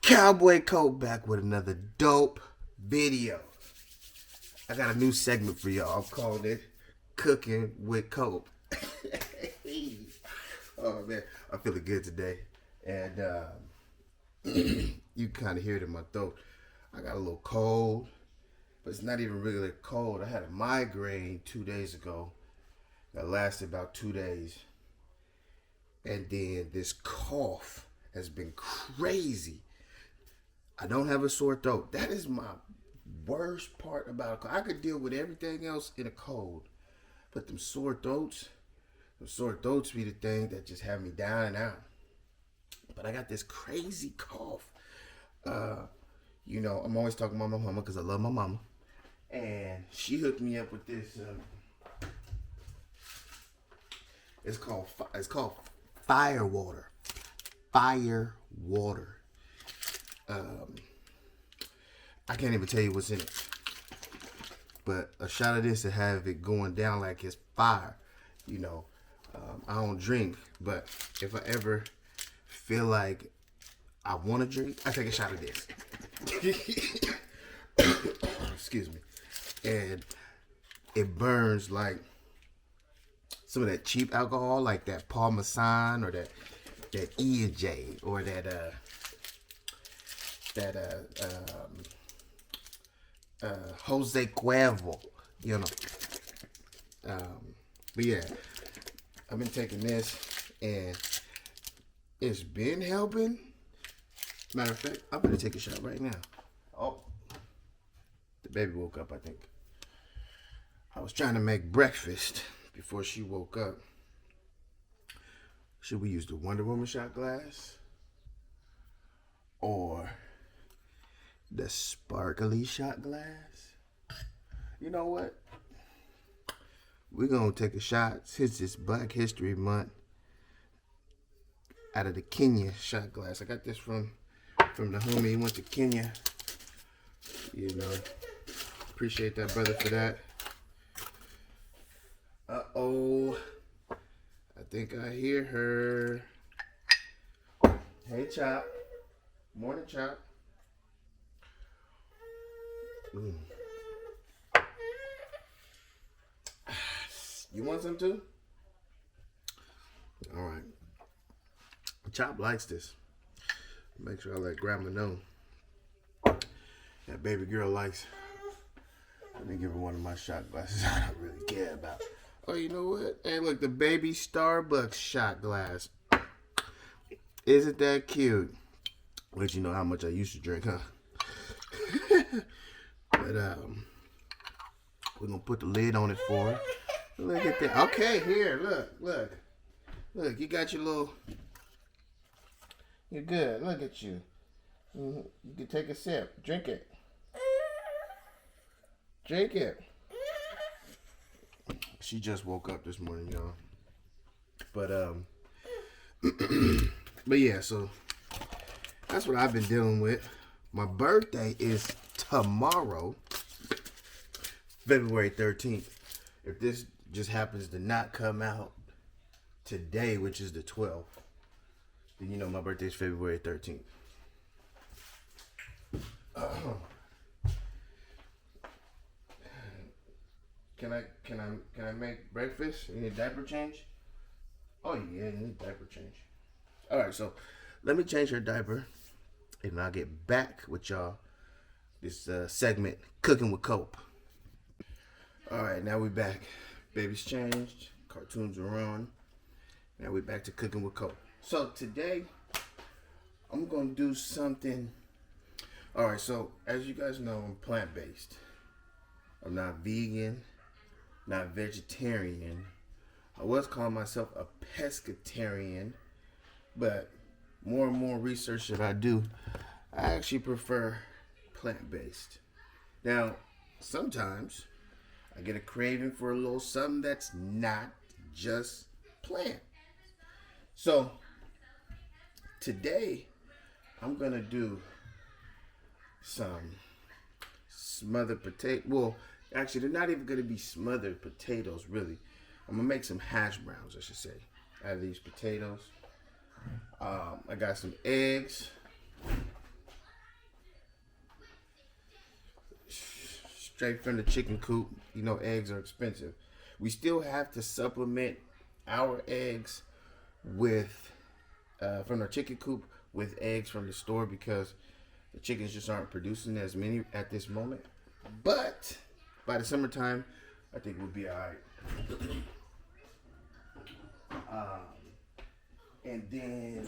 Cowboy Cope back with another dope video. I got a new segment for y'all. I'm calling it Cooking Wit Cope. Oh man, I'm feeling good today. And you kind of hear it in my throat. I got a little cold, but it's not even really cold. I had a migraine 2 days ago that lasted about 2 days. And then this cough has been crazy. I don't have a sore throat. That is my worst part about a cold. I could deal with everything else in a cold, but them sore throats be the thing that just have me down and out. But I got this crazy cough. I'm always talking about my mama because I love my mama. And she hooked me up with this. It's called fire water. Fire water. I can't even tell you what's in it. But a shot of this to have it going down like it's fire. I don't drink, but if I ever feel like I want to drink, I take a shot of this. Excuse me. And it burns like some of that cheap alcohol, like that Parmesan or that E&J or that Jose Cuervo, but yeah, I've been taking this and it's been helping. Matter of fact, I'm gonna take a shot right now. Oh, the baby woke up, I think. I was trying to make breakfast before she woke up. Should we use the Wonder Woman shot glass or the sparkly shot glass? You know what? We're gonna take a shot since it's Black History Month out of the Kenya shot glass. I got this from the homie. He went to Kenya. Appreciate that brother for that. Uh-oh. I think I hear her. Hey, Chop. Morning, Chop. You want some too? All right. Chop likes this. Make sure I let Grandma know. That baby girl likes. Let me give her one of my shot glasses I don't really care about. Oh, you know what? Hey, look, the baby Starbucks shot glass. Isn't that cute? Let you know how much I used to drink, huh? But we're gonna put the lid on it for her. Look at that. Okay, here, look. You got your little. You're good. Look at you. You can take a sip. Drink it. Drink it. She just woke up this morning, y'all. But but yeah, so that's what I've been dealing with. My birthday is tomorrow, February 13th. If this just happens to not come out today, which is the 12th, then my birthday is February 13th. Can I make breakfast? You need diaper change? Oh yeah, you need diaper change. All right, so let me change her diaper, and I'll get back with y'all. This segment, Cooking with Cope. All right, now we back. Baby's changed. Cartoons are on. Now we're back to Cooking with Cope. So today, I'm gonna do something. All right, so as you guys know, I'm plant-based. I'm not vegan, not vegetarian. I was calling myself a pescatarian, but more and more research that I do, I actually prefer plant-based. Now, sometimes I get a craving for a little something that's not just plant. So today I'm gonna do some smothered potato. Well, actually, they're not even gonna be smothered potatoes, really. I'm gonna make some hash browns, I should say, out of these potatoes. I got some eggs. straight from the chicken coop. You know, eggs are expensive. We still have to supplement our eggs with from our chicken coop with eggs from the store because the chickens just aren't producing as many at this moment. But by the summertime, I think we'll be all right. And then,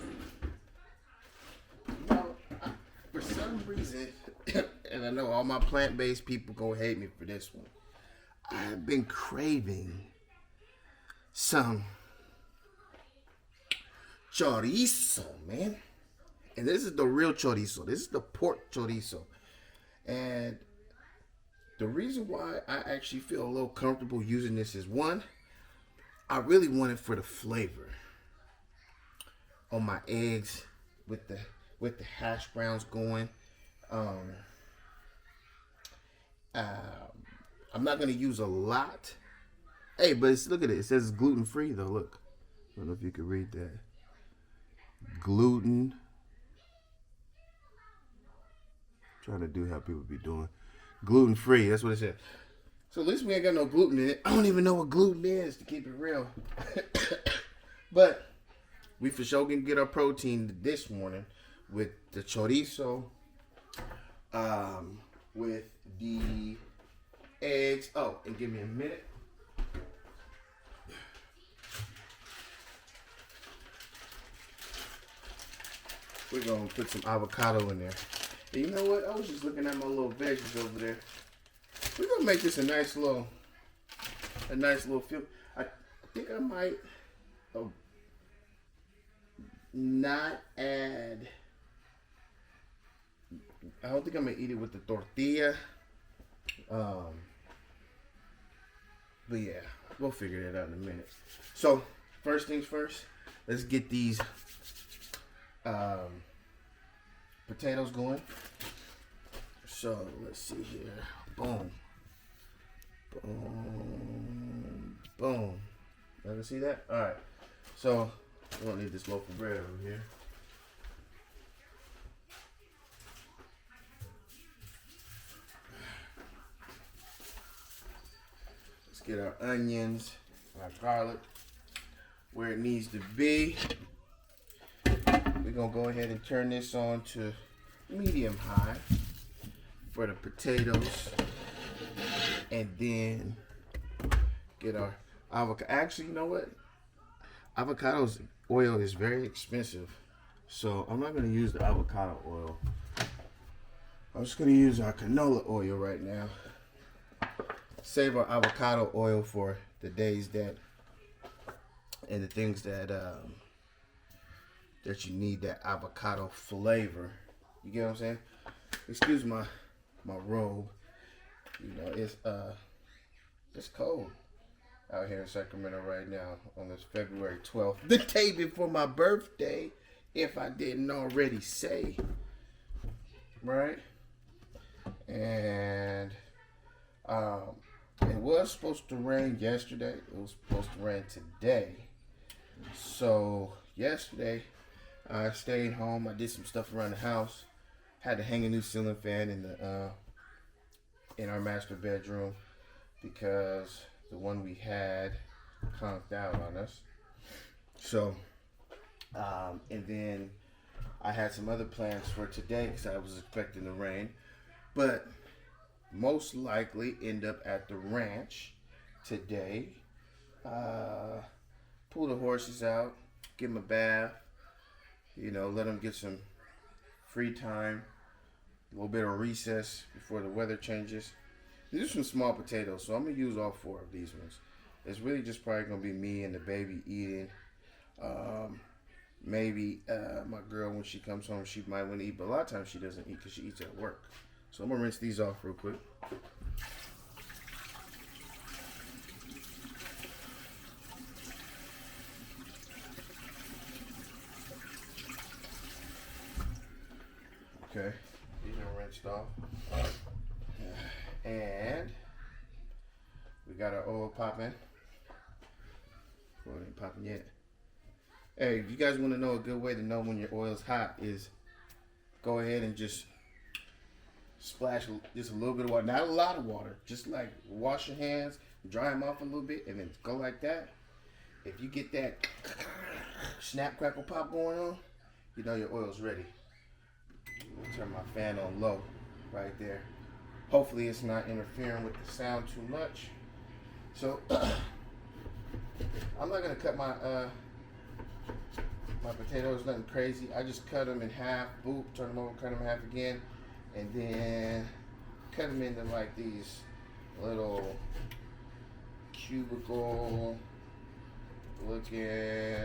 you know, for some reason, and I know all my plant-based people gonna hate me for this one, I've been craving some chorizo, man. And this is the real chorizo. This is the pork chorizo. And the reason why I actually feel a little comfortable using this is, one, I really want it for the flavor on my eggs with the hash browns going. I'm not gonna use a lot. Hey, but look at it. It says gluten free though. Look, I don't know if you can read that. Gluten. I'm trying to do how people be doing. Gluten free. That's what it said. So at least we ain't got no gluten in it. I don't even know what gluten is, to keep it real. But we for sure can get our protein this morning with the chorizo, with the eggs. Oh, and give me a minute. We're gonna put some avocado in there. And you know what? I was just looking at my little veggies over there. We're gonna make this a nice little feel. I think I might not add. I don't think I'm gonna eat it with the tortilla. But yeah, we'll figure that out in a minute. So first things first, let's get these potatoes going. So let's see here. Boom. Boom. Boom. You can see that? Alright. So we don't need this loaf of bread over here. Let's get our onions, our garlic where it needs to be. We're gonna go ahead and turn this on to medium high for the potatoes, and then get our avocado. Actually, you know what? Avocado's oil is very expensive, so I'm not gonna use the avocado oil. I'm just gonna use our canola oil right now. Save our avocado oil for the days that and the things that that you need that avocado flavor. You get what I'm saying? Excuse my robe. You know, it's cold out here in Sacramento right now on this February 12th, the day before my birthday, if I didn't already say. Right? And it was supposed to rain yesterday. It was supposed to rain today. So yesterday I stayed home. I did some stuff around the house. Had to hang a new ceiling fan in our master bedroom because the one we had conked out on us. So, and then I had some other plans for today because I was expecting the rain, but most likely end up at the ranch today. Pull the horses out, give them a bath, you know, let them get some free time, a little bit of recess before the weather changes. These are some small potatoes, so I'm going to use all 4 of these ones. It's really just probably going to be me and the baby eating. Maybe my girl, when she comes home, she might want to eat, but a lot of times she doesn't eat because she eats at work. So I'm going to rinse these off real quick. Okay, these are rinsed off. And we got our oil popping. Oil ain't popping yet. Hey, if you guys want to know a good way to know when your oil's hot is go ahead and just splash just a little bit of water, not a lot of water. Just like wash your hands, dry them off a little bit, and then go like that. If you get that snap, crackle, pop going on, you know your oil's ready. I'll turn my fan on low right there. Hopefully it's not interfering with the sound too much. So I'm not gonna cut my my potatoes nothing crazy. I just cut them in half, boop, turn them over, cut them in half again, and then cut them into like these little cubicle looking,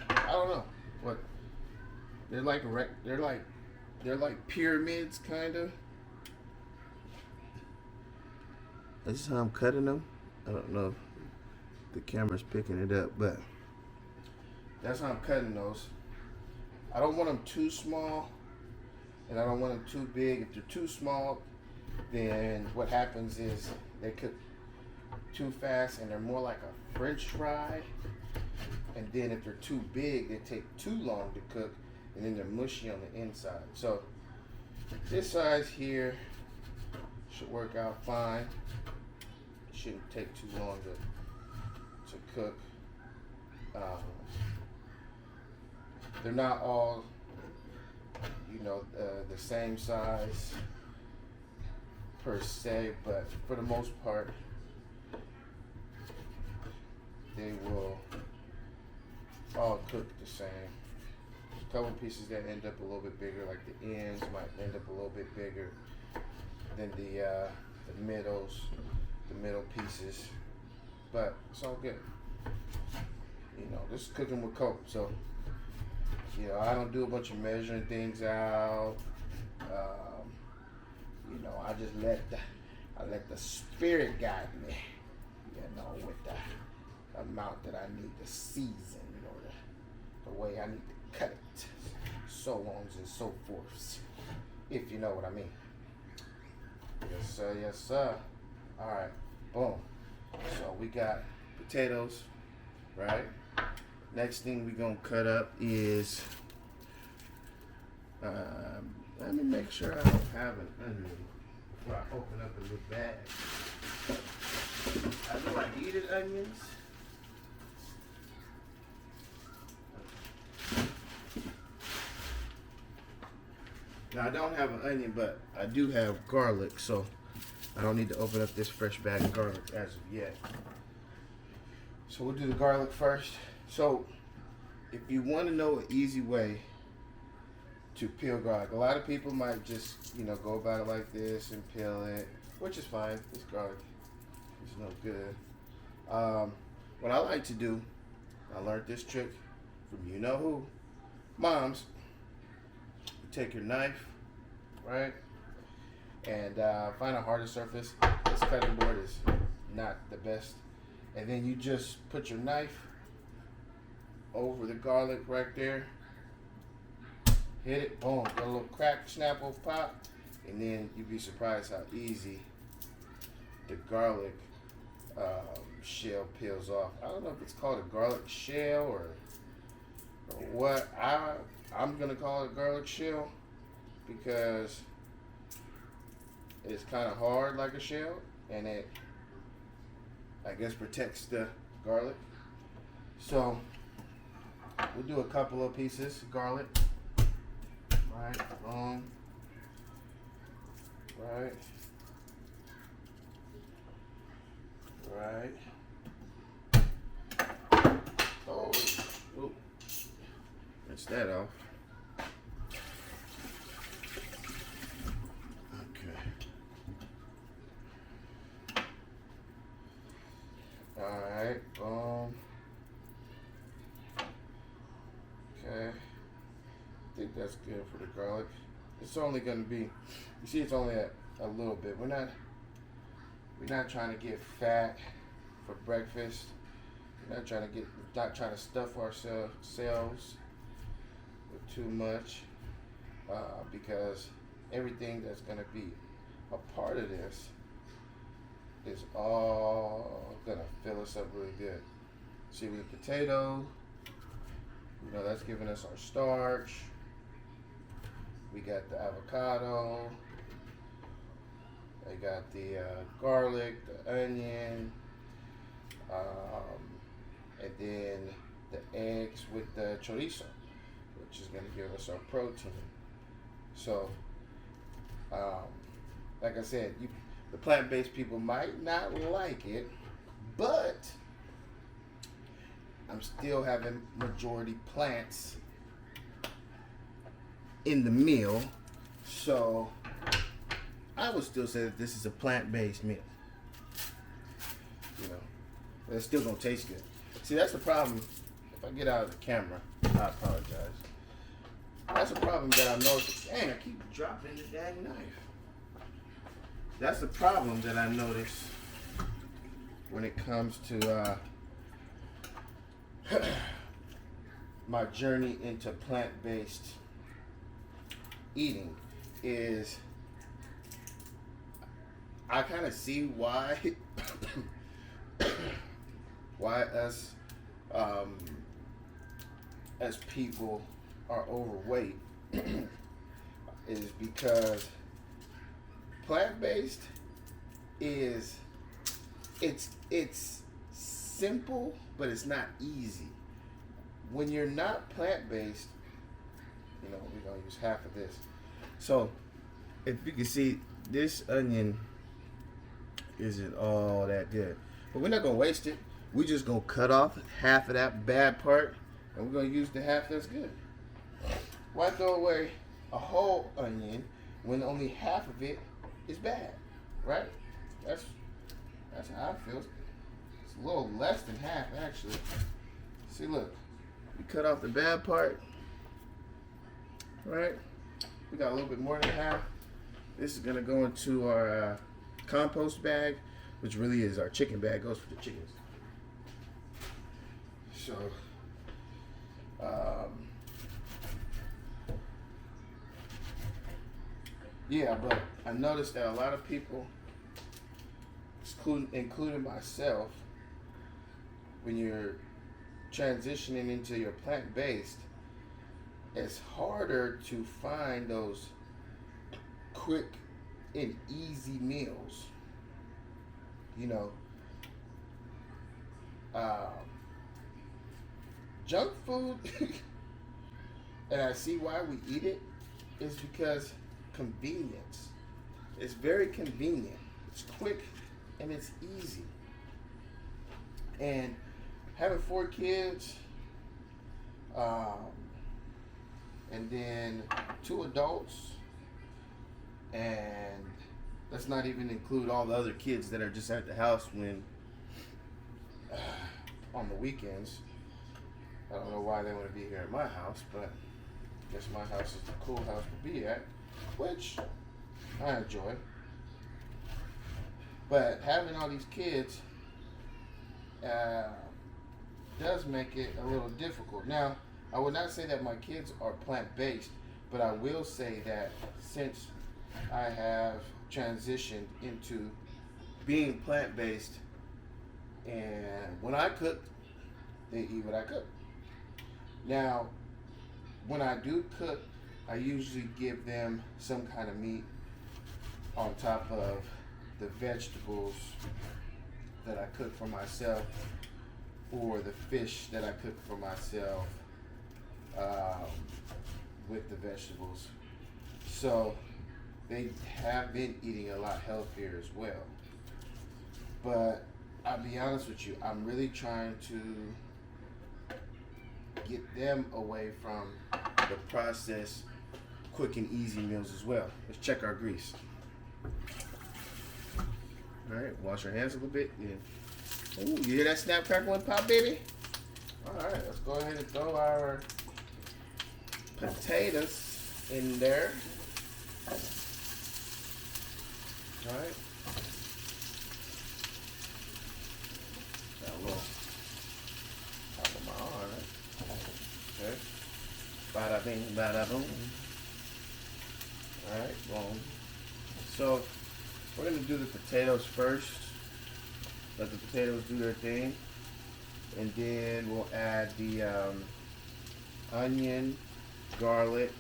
I don't know what they're like. They're like pyramids, kind of. This is how I'm cutting them. I don't know if the camera's picking it up, but that's how I'm cutting those. I don't want them too small, and I don't want them too big. If they're too small, then what happens is they cook too fast, and they're more like a French fry. And then if they're too big, they take too long to cook, and then they're mushy on the inside. So this size here should work out fine. It shouldn't take too long to cook. They're not all, you know, the same size per se, but for the most part, they will all cook the same. A couple pieces that end up a little bit bigger, like the ends might end up a little bit bigger than the middle pieces, but it's all good. You know, this is Cooking with Cope, so you know I don't do a bunch of measuring things out. You know, I just let the spirit guide me. You know, with the amount that I need to season, or the way I need to cut it, so on and so forth, if you know what I mean. Yes sir, yes sir. Alright, boom. So we got potatoes, right? Next thing we're gonna cut up is, let me make sure I don't have an onion before I open up a little bag. I know I needed onions. Now I don't have an onion, but I do have garlic, so I don't need to open up this fresh bag of garlic as of yet. So we'll do the garlic first. So if you want to know an easy way to peel garlic, a lot of people might just, you know, go about it like this and peel it, which is fine. This garlic is no good. What I like to do, I learned this trick from you know who, moms. You take your knife, right, and find a harder surface. This cutting board is not the best. And then you just put your knife over the garlic right there. Hit it, boom, got a little crack, snapple, pop, and then you'd be surprised how easy the garlic shell peels off. I don't know if it's called a garlic shell or what. I'm gonna call it a garlic shell because it's kind of hard like a shell, and it, I guess, protects the garlic. So we'll do a couple of pieces of garlic. Right, boom. Right. Right. Oh, ooh. Rinse that off. Okay. Alright, boom. Okay. I think that's good for the garlic. It's only going to be, you see, it's only a little bit. We're not trying to get fat for breakfast. We're not trying to stuff ourselves with too much, because everything that's going to be a part of this is all going to fill us up really good. See, with the potato, you know, that's giving us our starch. We got the avocado. I got the garlic, the onion, and then the eggs with the chorizo, which is going to give us our protein. So, like I said, the plant-based people might not like it, but I'm still having majority plants in the meal, so I would still say that this is a plant-based meal. You know, but it's still gonna taste good. See, that's the problem. If I get out of the camera, I apologize. That's a problem that I noticed. Dang, I keep dropping the dang knife. That's the problem that I notice when it comes to my journey into plant-based eating is I kind of see why us as people are overweight is because plant-based is it's simple, but it's not easy. When you're not plant-based, you know, we're gonna use half of this. So if you can see, this onion isn't all that good, but we're not gonna waste it. We're just gonna cut off half of that bad part, and we're gonna use the half that's good. Why throw away a whole onion when only half of it is bad, right? That's how I feel. It's a little less than half, actually. See, look, we cut off the bad part, right? We got a little bit more than half. This is gonna go into our compost bag, which really is our chicken bag. Goes for the chickens. So, yeah, but I noticed that a lot of people, including myself, when you're transitioning into your plant-based, it's harder to find those quick and easy meals. You know, junk food, and I see why we eat it, is because convenience. It's very convenient. It's quick and it's easy. And having 4 kids, and then 2 adults, and let's not even include all the other kids that are just at the house when on the weekends. I don't know why they want to be here at my house, but I guess my house is the cool house to be at, which I enjoy. But having all these kids does make it a little difficult. Now, I would not say that my kids are plant-based, but I will say that since I have transitioned into being plant-based, and when I cook, they eat what I cook. Now, when I do cook, I usually give them some kind of meat on top of the vegetables that I cook for myself, or the fish that I cook for myself with the vegetables. So they have been eating a lot healthier as well. But I'll be honest with you, I'm really trying to get them away from the processed, quick and easy meals as well. Let's check our grease. All right, wash our hands a little bit. Yeah. Ooh, you hear that snap, crackle, and pop, baby? All right, let's go ahead and throw our potatoes in there. All right. Got a little top of my arm, right? Okay. Bada bing, bada boom. All right, boom. So we're gonna do the potatoes first. Let the potatoes do their thing, and then we'll add the onion, garlic,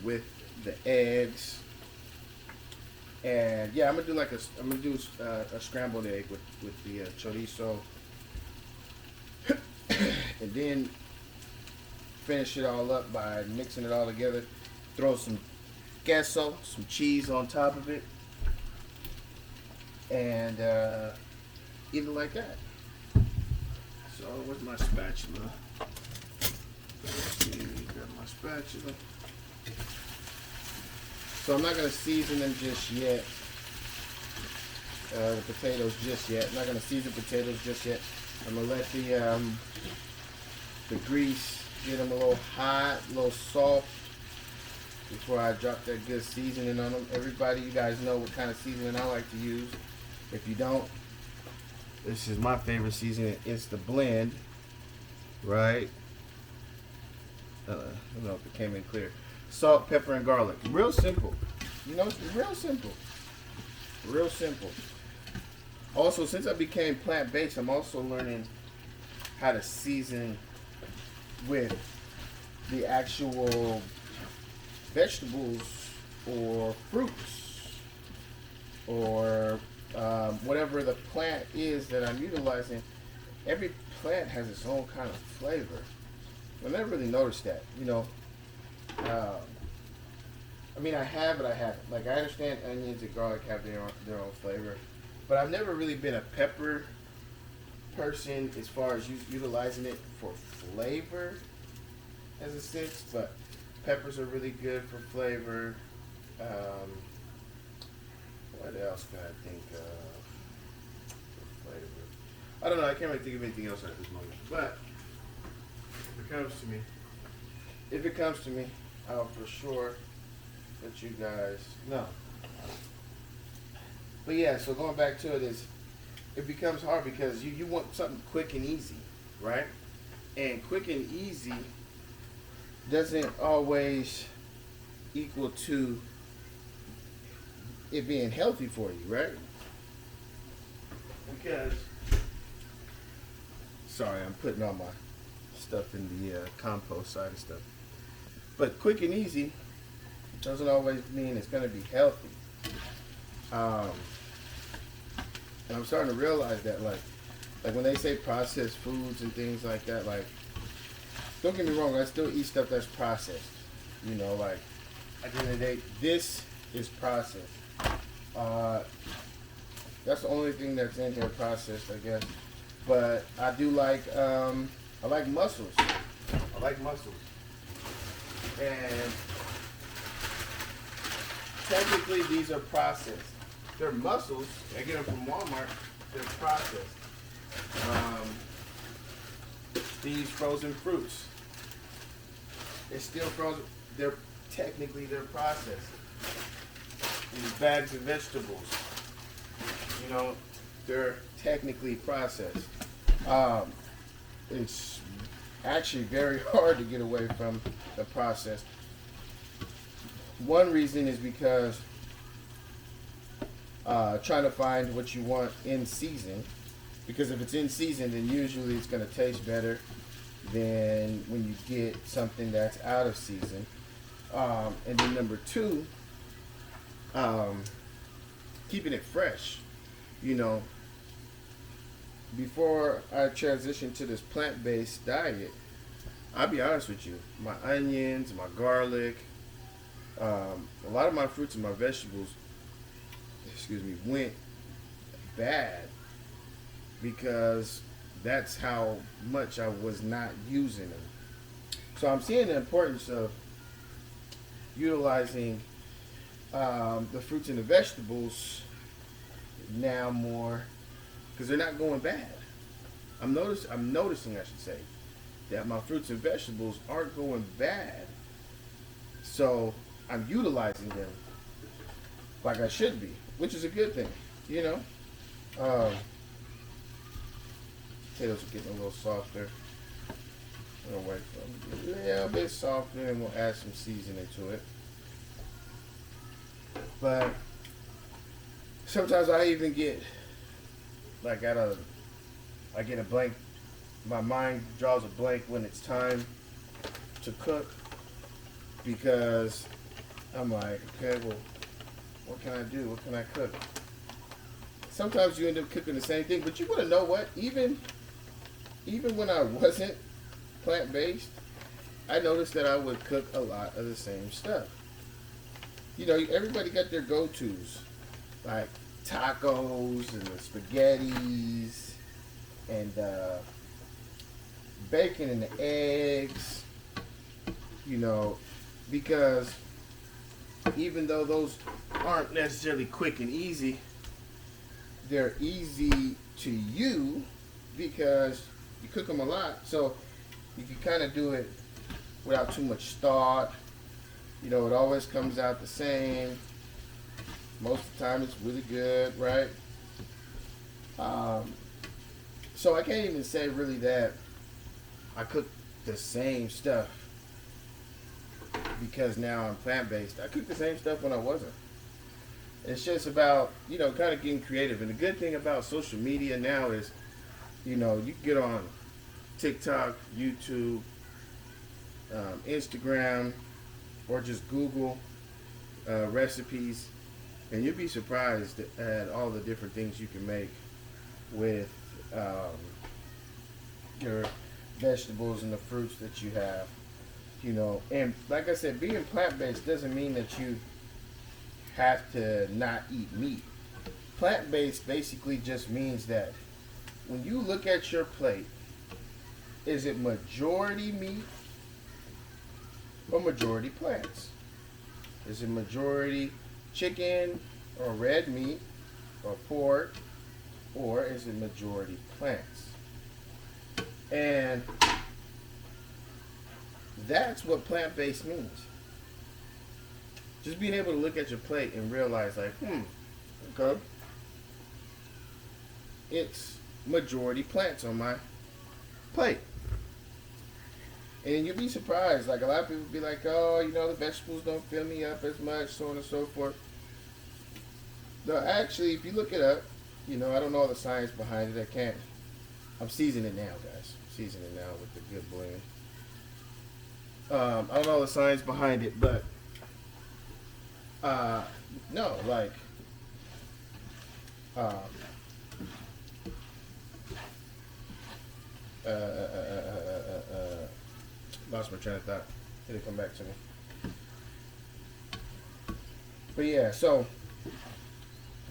with the eggs. And yeah, I'm gonna do a scrambled egg with the chorizo, and then finish it all up by mixing it all together. Throw some queso, some cheese on top of it, and eat it like that. So where's my spatula? Let's see, grab my spatula. So I'm not going to season them just yet. The potatoes just yet. I'm not going to season potatoes just yet. I'm going to let the grease get them a little hot, a little soft before I drop that good seasoning on them. Everybody, you guys know what kind of seasoning I like to use. If you don't, this is my favorite seasoning. It's the blend, right? I don't know if it came in clear. Salt, pepper, and garlic. Real simple. You know, it's real simple. Real simple. Also, since I became plant-based, I'm also learning how to season with the actual vegetables or fruits or whatever the plant is that I'm utilizing. Every plant has its own kind of flavor. I never really noticed that, you know. I mean, I have, but I haven't. Like, I understand onions and garlic have their own flavor, but I've never really been a pepper person as far as utilizing it for flavor, as a sense. But peppers are really good for flavor. What else can I think of for flavor? I don't know. I can't really think of anything else at this moment. But if it comes to me, I'll for sure let you guys know. But yeah, so going back to it is, it becomes hard because you want something quick and easy, right? And quick and easy doesn't always equal to it being healthy for you, right? Because, sorry, I'm putting all my stuff in the compost side of stuff. But quick and easy doesn't always mean it's going to be healthy. And I'm starting to realize that, like when they say processed foods and things like that, like, don't get me wrong, I still eat stuff that's processed. You know, like, at the end of the day, this is processed. That's the only thing that's in here processed, I guess. But I do like, I like mussels. I like mussels. And technically, these are processed. They're mussels. I get them from Walmart. They're processed. These frozen fruits. They're still frozen. They're processed. These bags of vegetables. You know, they're technically processed. It's actually very hard to get away from the process. One reason is because trying to find what you want in season, because if it's in season, then usually it's going to taste better than when you get something that's out of season. And then number two, keeping it fresh. You know, before I transitioned to this plant-based diet, I'll be honest with you, my onions, my garlic, a lot of my fruits and my vegetables, went bad because that's how much I was not using them. So I'm seeing the importance of utilizing the fruits and the vegetables now more, because they're not going bad. I'm noticing, I should say, that my fruits and vegetables aren't going bad. So I'm utilizing them like I should be, which is a good thing, you know. Potatoes are getting a little softer. I'm gonna wait for them to get a little bit softer, and we'll add some seasoning to it. But sometimes I even get like I get a blank. My mind draws a blank when it's time to cook, because I'm like, okay, well, what can I do? What can I cook? Sometimes you end up cooking the same thing, but you want to know what? Even when I wasn't plant-based, I noticed that I would cook a lot of the same stuff. You know, everybody got their go-tos, like tacos and the spaghettis and bacon and the eggs, you know, because even though those aren't necessarily quick and easy, they're easy to you because you cook them a lot, so you can kind of do it without too much thought. You know, it always comes out the same. Most of the time it's really good, right? So I can't even say really that I cook the same stuff because now I'm plant-based. I cooked the same stuff when I wasn't. It's just about, you know, kind of getting creative. And the good thing about social media now is, you know, you can get on TikTok, YouTube, Instagram, or just Google recipes, and you'll be surprised at all the different things you can make with your vegetables and the fruits that you have. You know, and like I said, being plant-based doesn't mean that you have to not eat meat. Plant-based basically just means that when you look at your plate, is it majority meat or majority plants? Is it majority chicken or red meat or pork, or is it majority plants? And that's what plant-based means. Just being able to look at your plate and realize, like, okay, it's majority plants on my plate. And you'll be surprised. Like, a lot of people be like, oh, you know, the vegetables don't fill me up as much, so on and so forth. No, actually, if you look it up, you know, I don't know all the science behind it. I can't. I'm seasoning it now, guys. I'm seasoning it now with the good blend. I don't know all the science behind it, but no, like, lost my train of thought. It'll come back to me. But yeah, so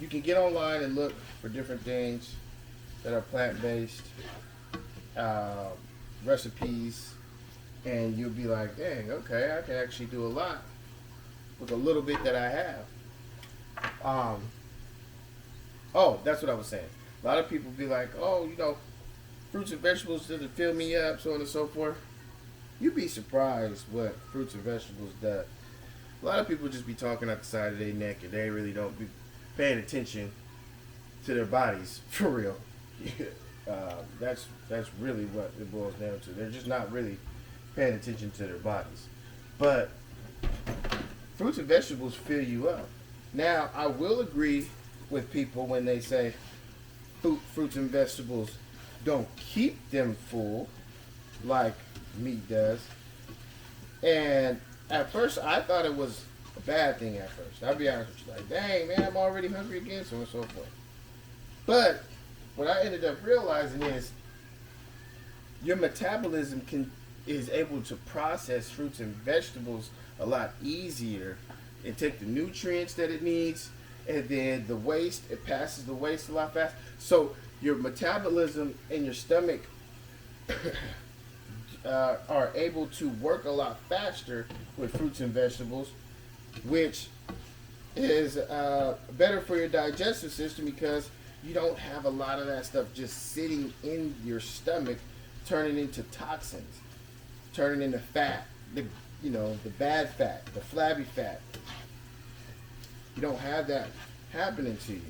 you can get online and look for different things that are plant-based recipes, and you'll be like, dang, okay, I can actually do a lot with a little bit that I have. Oh, that's what I was saying. A lot of people be like, oh, you know, fruits and vegetables doesn't fill me up, so on and so forth. You'd be surprised what fruits and vegetables does. A lot of people just be talking out the side of their neck, and they really don't be paying attention to their bodies, for real. That's really what it boils down to. They're just not really paying attention to their bodies. But fruits and vegetables fill you up. Now, I will agree with people when they say fruits and vegetables don't keep them full like meat does. And at first, I thought it was a bad thing at first. I'll be honest with you. Like, dang, man, I'm already hungry again, so on and so forth. But what I ended up realizing is your metabolism is able to process fruits and vegetables a lot easier and take the nutrients that it needs, and then the waste, it passes the waste a lot faster. So your metabolism and your stomach are able to work a lot faster with fruits and vegetables, which is better for your digestive system because you don't have a lot of that stuff just sitting in your stomach, turning into toxins, turning into fat, the bad fat, the flabby fat. You don't have that happening to you.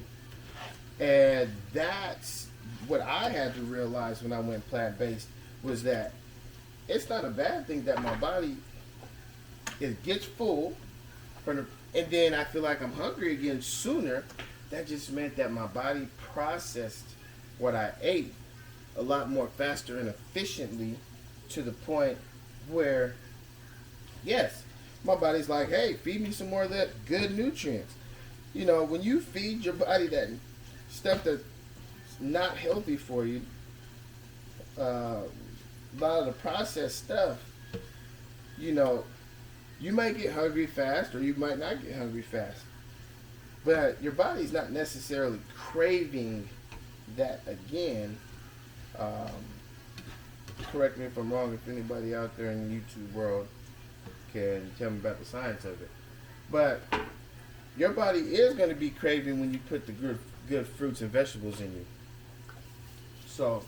And that's what I had to realize when I went plant-based, was that it's not a bad thing that my body gets full, and then I feel like I'm hungry again sooner. That just meant that my body processed what I ate a lot more faster and efficiently, to the point where, yes, my body's like, hey, feed me some more of that good nutrients. You know, when you feed your body that stuff that's not healthy for you, a lot of the processed stuff, you know, you might get hungry fast or you might not get hungry fast. But your body's not necessarily craving that again. Correct me if I'm wrong, if anybody out there in the YouTube world can tell me about the science of it. But your body is going to be craving when you put the good fruits and vegetables in you. So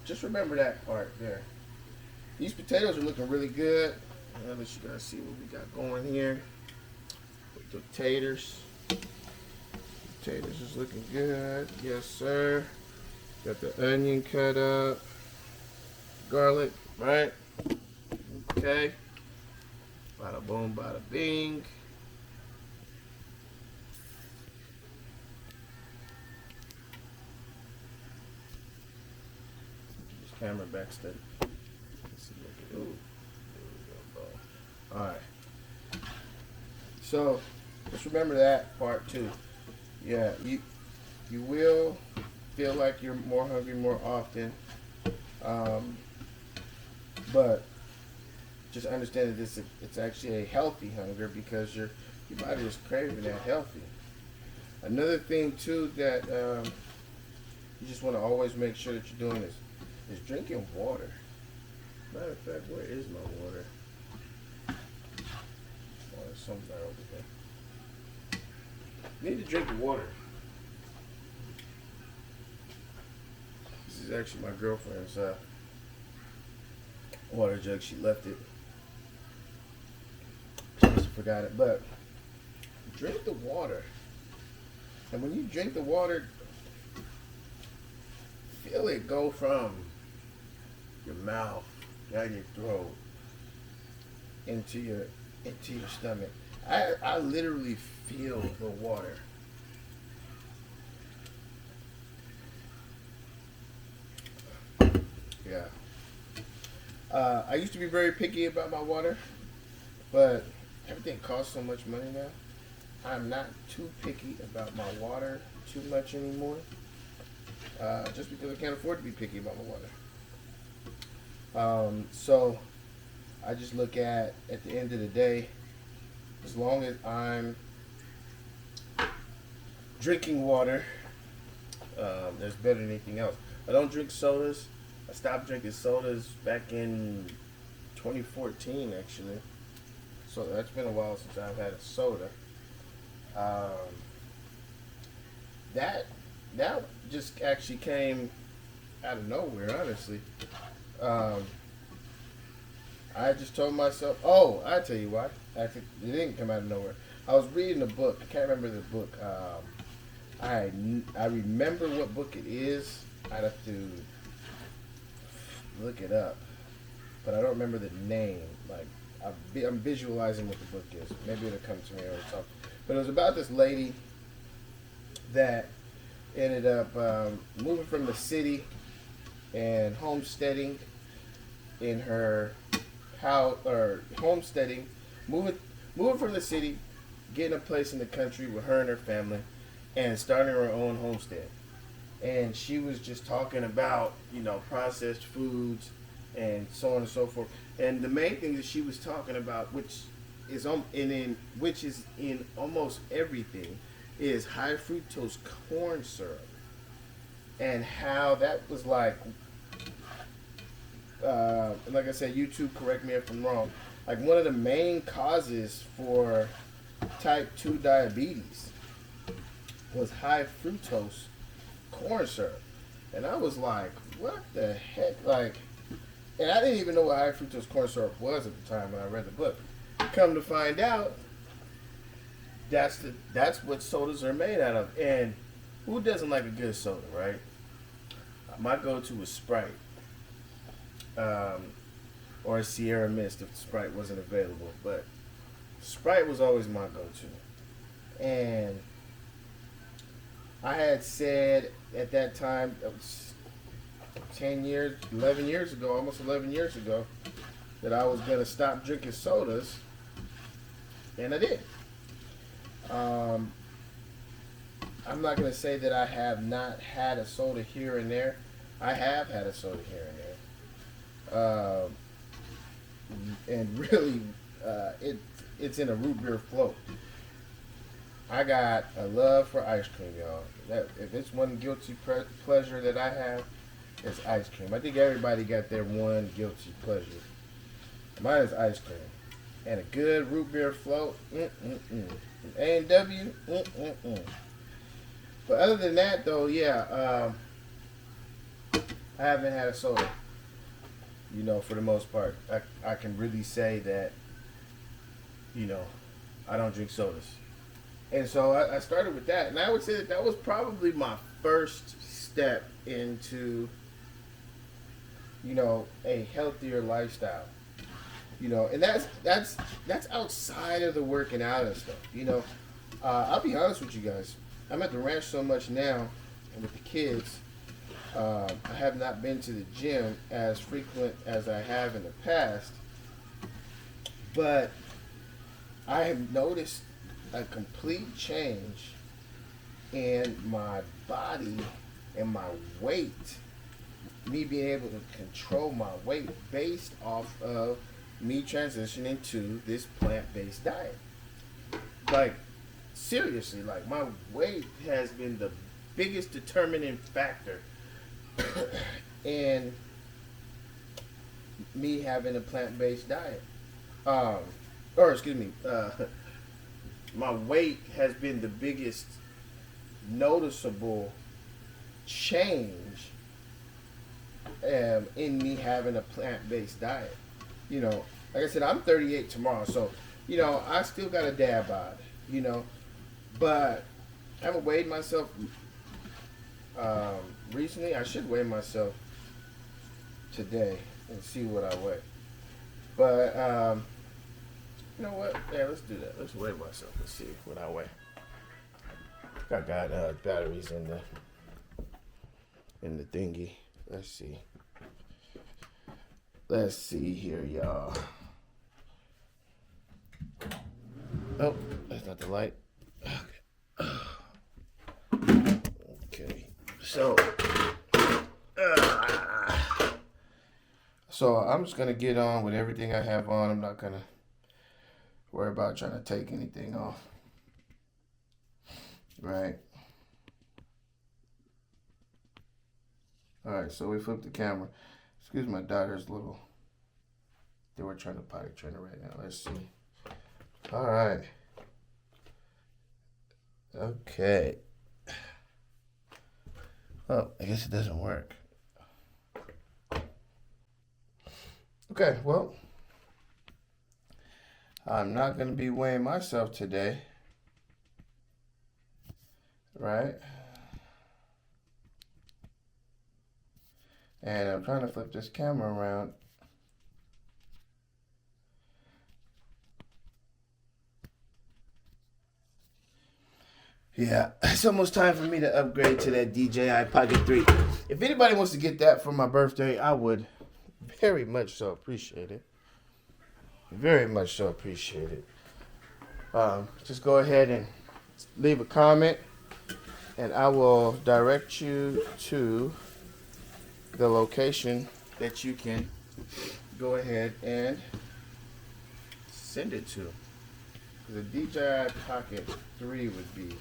just remember that part there. These potatoes are looking really good. Now let you guys see what we got going here. With the taters. Potatoes is looking good. Yes, sir. Got the onion cut up. Garlic, right? Okay. Bada boom, bada bing. This camera back steady. Let's see, ooh. All right. So just remember that part too. Yeah, you will feel like you're more hungry more often, but just understand that it's actually a healthy hunger because your body is craving that healthy. Another thing too that you just want to always make sure that you're doing is drinking water. Matter of fact, where is my water? Oh, there's something over there. You need to drink the water. This is actually my girlfriend's water jug. She left it. She must have forgot it. But drink the water. And when you drink the water, feel it go from your mouth, down your throat, into your stomach. I literally feel the water. Yeah. I used to be very picky about my water, but everything costs so much money now. I'm not too picky about my water too much anymore. Just because I can't afford to be picky about my water. So I just look at the end of the day, as long as I'm drinking water, there's better than anything else. I don't drink sodas. I stopped drinking sodas back in 2014, actually. So that's been a while since I've had a soda. That just actually came out of nowhere, honestly. I just told myself, oh, I tell you why. It didn't come out of nowhere. I was reading a book. I can't remember the book. I remember what book it is. I'd have to look it up, but I don't remember the name. Like I'm visualizing what the book is. Maybe it'll come to me or something. But it was about this lady that ended up moving from the city and homesteading in her house, or homesteading, moving from the city, getting a place in the country with her and her family, and starting her own homestead. And she was just talking about, processed foods and so on and so forth. And the main thing that she was talking about, which is in almost everything, is high fructose corn syrup, and how that was like I said, YouTube, correct me if I'm wrong, like one of the main causes for type 2 diabetes was high fructose corn syrup. And I was like, what the heck? And I didn't even know what high fructose corn syrup was at the time when I read the book. Come to find out, that's what sodas are made out of. And who doesn't like a good soda, right? My go-to was Sprite, or a Sierra Mist if Sprite wasn't available. But Sprite was always my go-to. And I had said at that time, that was 11 years ago, almost 11 years ago, that I was gonna stop drinking sodas, and I did. I'm not gonna say that I have not had a soda here and there. I have had a soda here and there, and really, it's in a root beer float. I got a love for ice cream, y'all. If it's one guilty pleasure that I have, it's ice cream. I think everybody got their one guilty pleasure. Mine is ice cream. And a good root beer float, A&W, But other than that, though, yeah, I haven't had a soda, for the most part. I can really say that, I don't drink sodas. And so I started with that. And I would say that was probably my first step into, a healthier lifestyle. And that's outside of the working out and stuff. I'll be honest with you guys. I'm at the ranch so much now, and with the kids, I have not been to the gym as frequent as I have in the past. But I have noticed a complete change in my body and my weight. Me being able to control my weight based off of me transitioning to this plant-based diet. Like, seriously, like, my weight has been the biggest determining factor in me having a plant-based diet. My weight has been the biggest noticeable change in me having a plant-based diet. Like I said, I'm 38 tomorrow, so, I still got a dad bod, but I haven't weighed myself recently. I should weigh myself today and see what I weigh. But, you know what? Yeah, let's do that. Let's weigh myself and see what I weigh. I got batteries in the thingy. Let's see. Let's see here, y'all. Oh, that's not the light. Okay. So I'm just gonna get on with everything I have on. I'm not gonna worry about trying to take anything off. Right. All right. So we flipped the camera. Excuse my daughter's they were trying to potty train her right now. Let's see. All right. Okay. Oh, I guess it doesn't work. Okay, well, I'm not going to be weighing myself today. Right? And I'm trying to flip this camera around. Yeah, it's almost time for me to upgrade to that DJI Pocket 3. If anybody wants to get that for my birthday, I would very much so appreciate it. Very much so appreciate it. Just go ahead and leave a comment, and I will direct you to the location that you can go ahead and send it to. The DJI Pocket 3 would be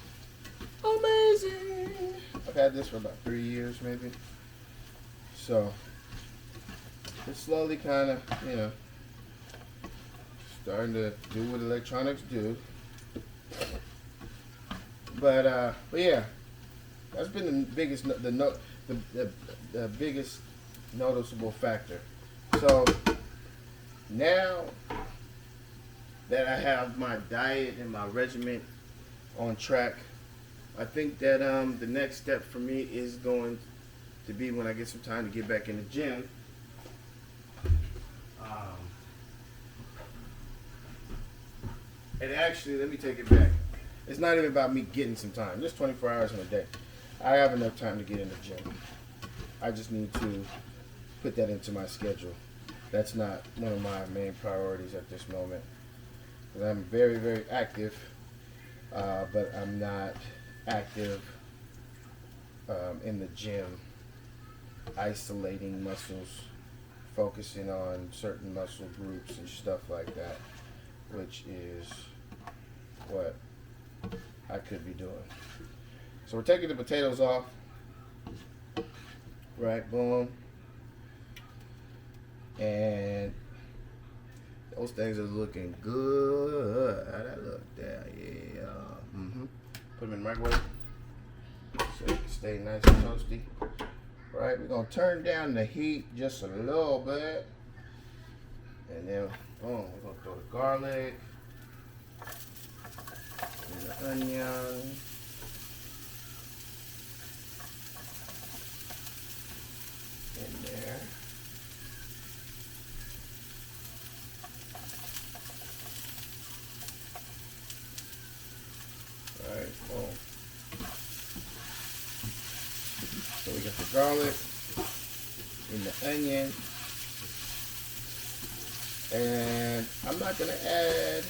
amazing. I've had this for about 3 years maybe. So it's slowly kind of, starting to do what electronics do. But yeah, that's been the biggest, the biggest noticeable factor. So now that I have my diet and my regimen on track, I think that the next step for me is going to be when I get some time to get back in the gym. And actually, let me take it back. It's not even about me getting some time. Just 24 hours in a day. I have enough time to get in the gym. I just need to put that into my schedule. that's not one of my main priorities at this moment. I'm very, very active, but I'm not active in the gym, isolating muscles, focusing on certain muscle groups and stuff like that, which is what I could be doing. So we're taking the potatoes off. Right, boom. And those things are looking good. How that look there? Yeah. Put them in the microwave so it can stay nice and toasty. Right, we're gonna turn down the heat just a little bit, and then boom, we're gonna throw the garlic and the onion. In there. Alright, boom. So we got the garlic and the onion. And I'm not going to add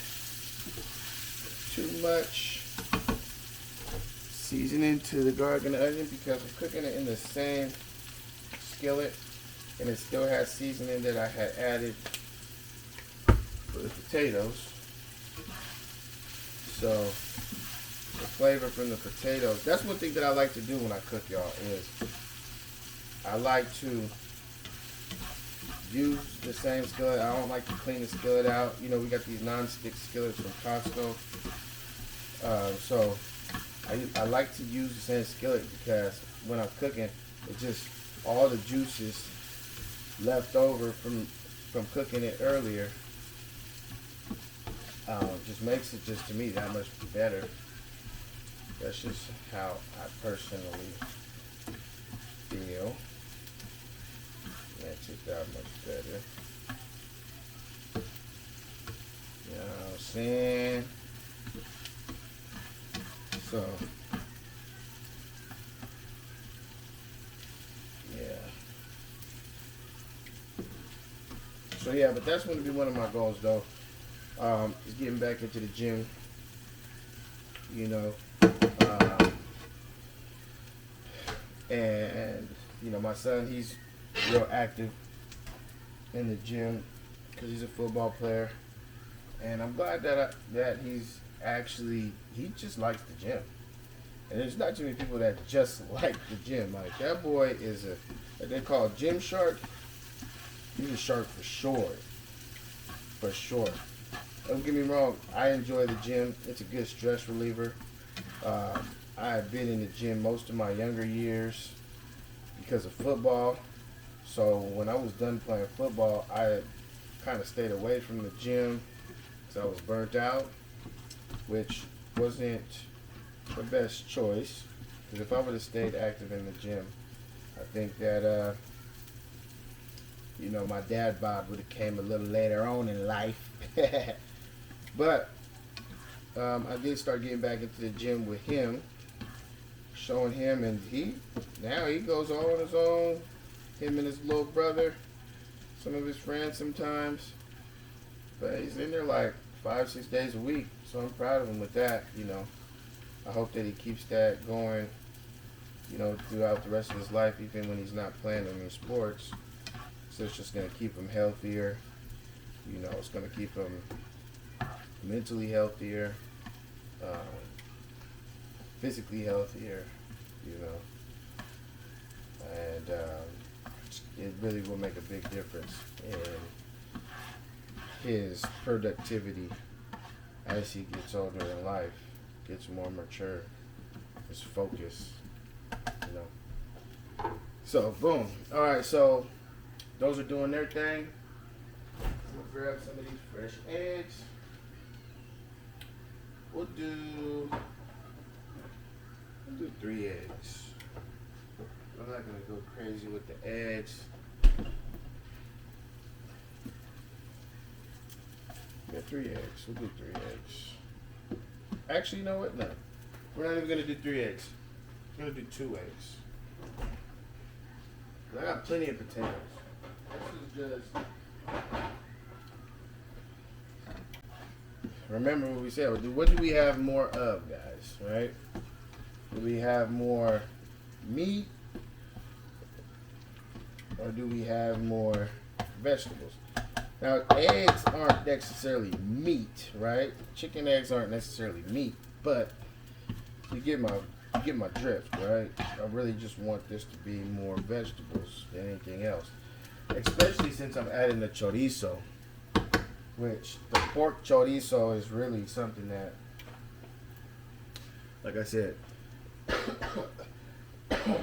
too much seasoning to the garlic and the onion because we're cooking it in the same skillet, and it still has seasoning that I had added for the potatoes. So the flavor from the potatoes, that's one thing that I like to do when I cook, y'all, is I like to use the same skillet. I don't like to clean the skillet out. You know, we got these non-stick skillets from Costco. So I like to use the same skillet because when I'm cooking, it just, all the juices left over from cooking it earlier just makes it, just to me, that much better. That's just how I personally feel. Makes it that much better. You know what I'm saying? So So yeah, but that's going to be one of my goals, though. Is getting back into the gym. You know, and you know, my son, he's real active in the gym because he's a football player, and I'm glad that he's actually, he just likes the gym. And there's not too many people that just like the gym. Like, that boy is what they call a gym shark. He's a shark for sure. For sure. Don't get me wrong, I enjoy the gym. It's a good stress reliever. I have been in the gym most of my younger years because of football. So when I was done playing football, I kind of stayed away from the gym because I was burnt out, which wasn't the best choice. Because if I would have stayed active in the gym, I think that you know, my dad bod would have came a little later on in life. But I did start getting back into the gym with him, showing him, and now he goes all on his own. Him and his little brother, some of his friends sometimes, but he's in there like 5-6 days a week. So I'm proud of him with that. You know, I hope that he keeps that going, you know, throughout the rest of his life, even when he's not playing any sports. So it's just going to keep him healthier. You know, it's going to keep him mentally healthier, physically healthier, you know. And it really will make a big difference in his productivity as he gets older in life, gets more mature, his focus, you know. So, boom. All right, so those are doing their thing. We'll grab some of these fresh eggs. We'll do 3 eggs. I'm not gonna go crazy with the eggs. Yeah, 3 eggs. We'll do 3 eggs. Actually, you know what? No. We're not even gonna do 3 eggs. We're gonna do 2 eggs. I got plenty of potatoes. This is just Remember what we said. What do we have more of, guys? Right? Do we have more meat, or do we have more vegetables? Now, eggs aren't necessarily meat, right? Chicken eggs aren't necessarily meat, but you get my drift, right? I really just want this to be more vegetables than anything else, especially since I'm adding the chorizo, which the pork chorizo is really something that, like I said,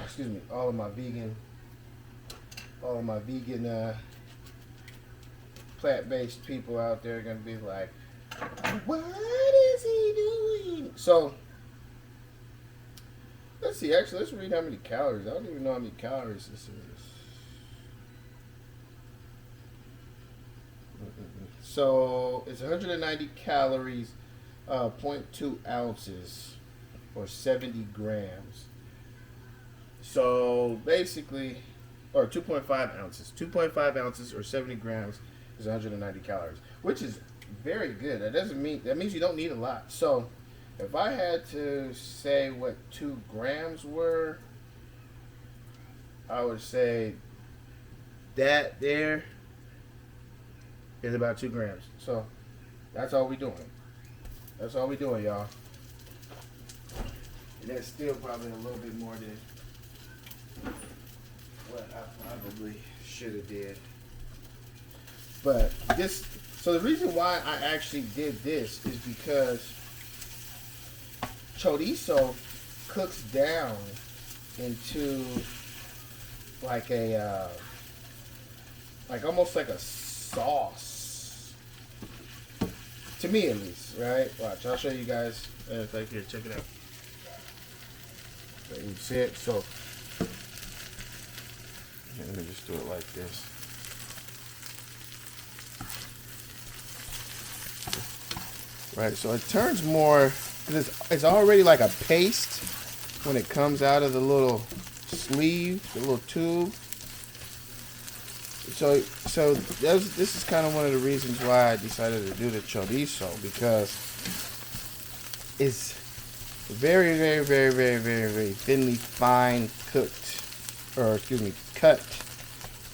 excuse me, all of my vegan plant-based people out there are gonna be like, what is he doing? So let's see. Actually, let's read how many calories. I don't even know how many calories this is. So it's 190 calories, 0.2 ounces, or 70 grams. So basically, or 2.5 ounces. 2.5 ounces or 70 grams is 190 calories, which is very good. That means you don't need a lot. So if I had to say what 2 grams were, I would say that there is about 2 grams. So that's all we doing. That's all we doing, y'all. And that's still probably a little bit more than what I probably should have did. But so the reason why I actually did this is because chorizo cooks down into like a like almost like a sauce, to me at least, right? Watch, I'll show you guys. Like here, check it out. You see it? So let me just do it like this. Right, so it turns more, it's already like a paste when it comes out of the little sleeve, the little tube. So this is kind of one of the reasons why I decided to do the chorizo, because it's very, very, very, very, very, very thinly fine cooked, or excuse me, cut,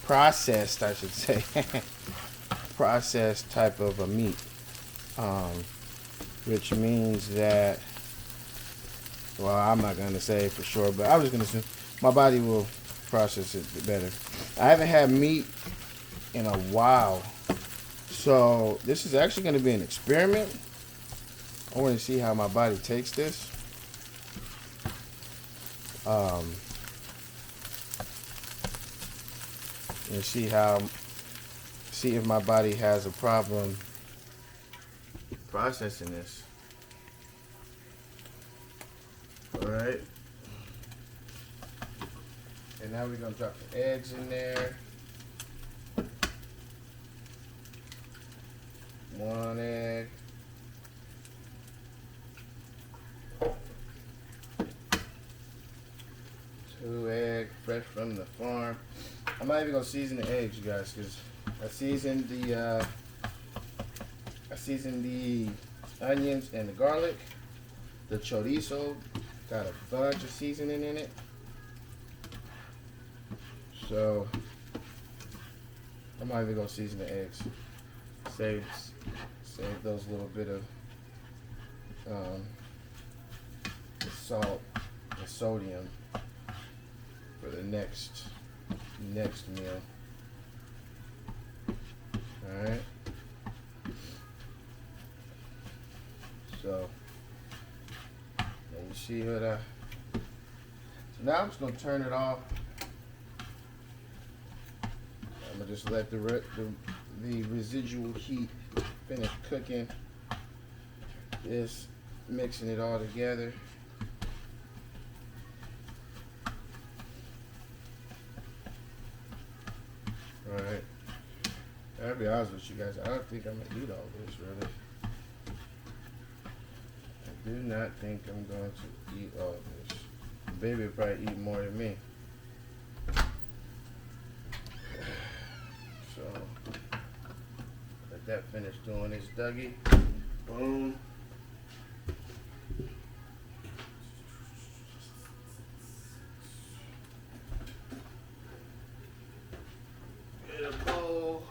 processed, I should say, processed type of a meat, which means that, well, I'm not going to say for sure, but I'm just going to assume my body will process it better. I haven't had meat in a while, so this is actually going to be an experiment. I want to see how my body takes this. And see if my body has a problem processing this. All right. And now we're gonna drop the eggs in there. 1 egg. 2 eggs, fresh from the farm. I'm not even gonna season the eggs, you guys, because I seasoned the onions and the garlic. The chorizo got a bunch of seasoning in it, so I'm not even gonna season the eggs. Save those little bit of the salt and sodium for the next meal. All right. So you see what so now I'm just gonna turn it off. I'm gonna just let the residual heat finish cooking. Just mixing it all together. Alright. I'll be honest with you guys, I don't think I'm gonna eat all this, really. I do not think I'm going to eat all this. Baby will probably eat more than me. So Let that finish doing its Dougie. Boom. Get a bowl.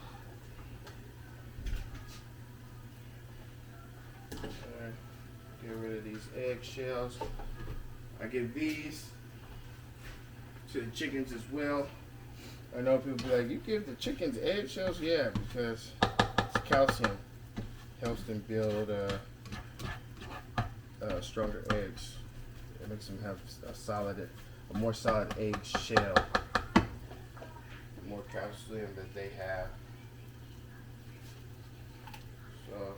Alright. Get rid of these eggshells. I give these to the chickens as well. I know people be like, you give the chickens eggshells? Yeah, because it's calcium. Helps them build stronger eggs. It makes them have a more solid egg shell. The more calcium that they have. So,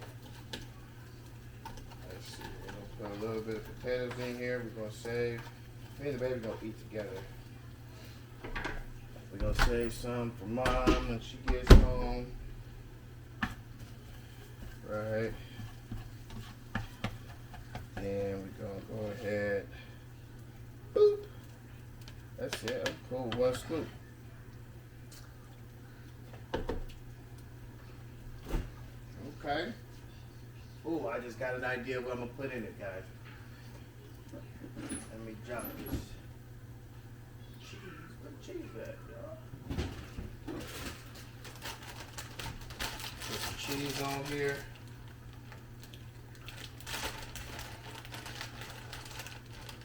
let's see. We're going to put a little bit of potatoes in here. We're going to save. Me and the baby going to eat together. We're going to save some for Mom when she gets home. Right. And we're going to go ahead. Boop. That's it. Cool. One scoop. Okay. Ooh, I just got an idea what I'm going to put in it, guys. Let me drop this cheese. Where the cheese at, y'all? Put some cheese on here.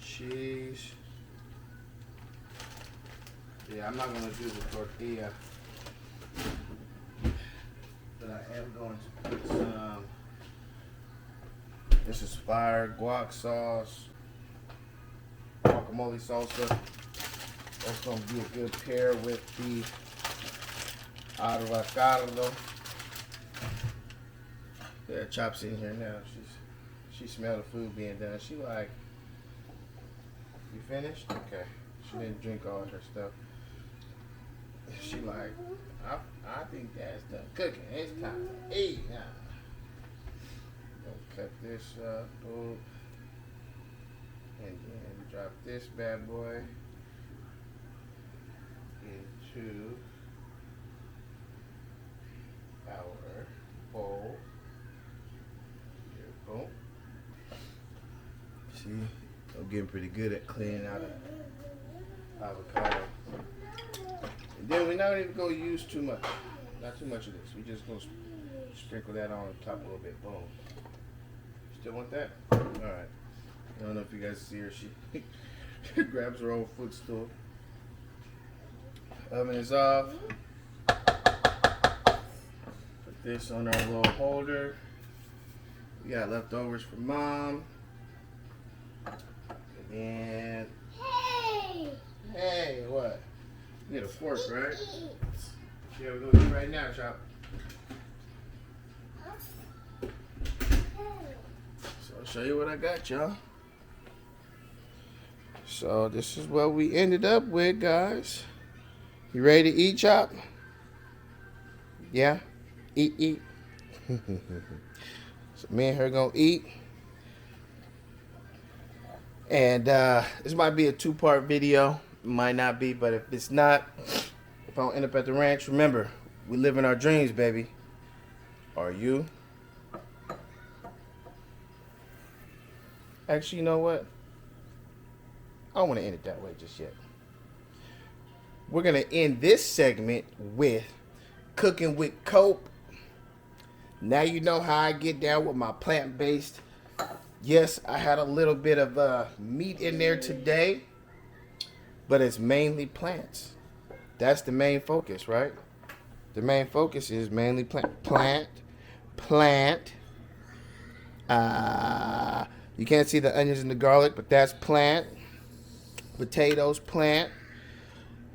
Cheese. Yeah, I'm not going to do the tortilla. But I am going to put some. This is fire guac sauce. Guacamole salsa. That's going to be a good pair with the avocado. Yeah, Chop's in here now. She smelled the food being done. She like, you finished? Okay. She didn't drink all her stuff. She like, I think that's done cooking. It's time to eat now. Gonna cut this up. Boom. And then drop this bad boy into our bowl. Here, boom. See, I'm getting pretty good at cleaning out avocado. And then we're not even gonna use too much. Not too much of this. We're just gonna sprinkle that on top a little bit. Boom. Still want that? Alright. I don't know if you guys see her. She grabs her own footstool. Oven is off. Put this on our little holder. We got leftovers for Mom. And then. Hey, what? You get a fork, right? Yeah, we're gonna eat right now, Chop. So I'll show you what I got, y'all. So this is what we ended up with, guys. You ready to eat, Chop? Yeah? Eat. So me and her gonna eat. And this might be a 2-part video. It might not be, but if it's not, if I don't end up at the ranch, remember, we live in our dreams, baby. Are you? Actually, you know what? I don't want to end it that way just yet. We're going to end this segment with Cooking Wit Cope. Now you know how I get down with my plant-based. Yes, I had a little bit of meat in there today, but it's mainly plants. That's the main focus, right? The main focus is mainly plant. You can't see the onions and the garlic, but that's plant. Potatoes, plant.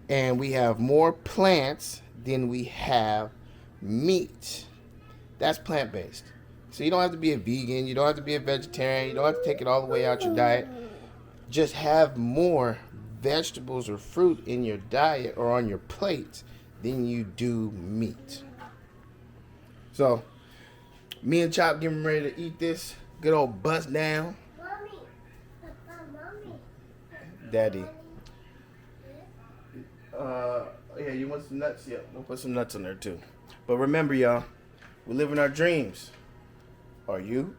And we have more plants than we have meat. That's plant-based. So you don't have to be a vegan. You don't have to be a vegetarian. You don't have to take it all the way out your diet. Just have more vegetables or fruit in your diet or on your plate than you do meat. So, me and Chop getting ready to eat this good old bust down. Mommy. Mommy. Daddy. Yeah, you want some nuts? Yeah, we'll put some nuts in there too. But remember, y'all, We're living our dreams. Are you?